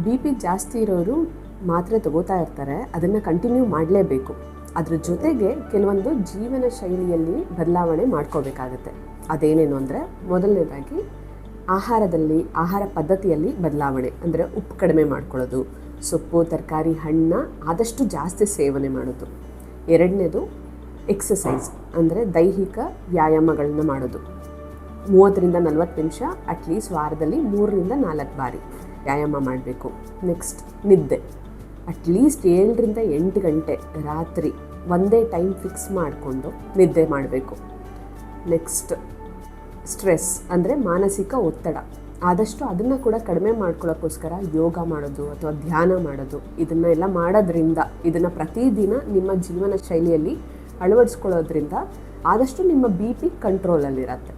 B P ಜಾಸ್ತಿ ಇರೋರು ಮಾತ್ರೆ ತಗೋತಾ ಇರ್ತಾರೆ, ಅದನ್ನು ಕಂಟಿನ್ಯೂ ಮಾಡಲೇಬೇಕು. ಅದ್ರ ಜೊತೆಗೆ ಕೆಲವೊಂದು ಜೀವನ ಶೈಲಿಯಲ್ಲಿ ಬದಲಾವಣೆ ಮಾಡ್ಕೋಬೇಕಾಗತ್ತೆ. ಅದೇನೇನು ಅಂದರೆ, ಮೊದಲನೇದಾಗಿ ಆಹಾರ ಪದ್ಧತಿಯಲ್ಲಿ ಬದಲಾವಣೆ, ಅಂದರೆ ಉಪ್ಪು ಕಡಿಮೆ ಮಾಡ್ಕೊಳ್ಳೋದು, ಸೊಪ್ಪು ತರಕಾರಿ ಹಣ್ಣು ಆದಷ್ಟು ಜಾಸ್ತಿ ಸೇವನೆ ಮಾಡೋದು. ಎರಡನೇದು ಎಕ್ಸಸೈಸ್, ಅಂದರೆ ದೈಹಿಕ ವ್ಯಾಯಾಮಗಳನ್ನ ಮಾಡೋದು. 30-40 ನಿಮಿಷ ಅಟ್ಲೀಸ್ಟ್ ವಾರದಲ್ಲಿ 3-4 ಬಾರಿ ವ್ಯಾಯಾಮ ಮಾಡಬೇಕು. ನೆಕ್ಸ್ಟ್ ನಿದ್ದೆ, ಅಟ್ಲೀಸ್ಟ್ 7-8 ಗಂಟೆ ರಾತ್ರಿ ಒಂದೇ ಟೈಮ್ ಫಿಕ್ಸ್ ಮಾಡಿಕೊಂಡು ನಿದ್ದೆ ಮಾಡಬೇಕು. ನೆಕ್ಸ್ಟ್ ಸ್ಟ್ರೆಸ್, ಅಂದರೆ ಮಾನಸಿಕ ಒತ್ತಡ, ಆದಷ್ಟು ಅದನ್ನು ಕೂಡ ಕಡಿಮೆ ಮಾಡ್ಕೊಳ್ಳೋಕ್ಕೋಸ್ಕರ ಯೋಗ ಮಾಡೋದು ಅಥವಾ ಧ್ಯಾನ ಮಾಡೋದು, ಇದನ್ನೆಲ್ಲ ಮಾಡೋದ್ರಿಂದ, ಇದನ್ನು ಪ್ರತಿದಿನ ನಿಮ್ಮ ಜೀವನ ಶೈಲಿಯಲ್ಲಿ ಅಳವಡಿಸ್ಕೊಳ್ಳೋದ್ರಿಂದ ಆದಷ್ಟು ನಿಮ್ಮ ಬಿ ಪಿ ಕಂಟ್ರೋಲಲ್ಲಿರುತ್ತೆ.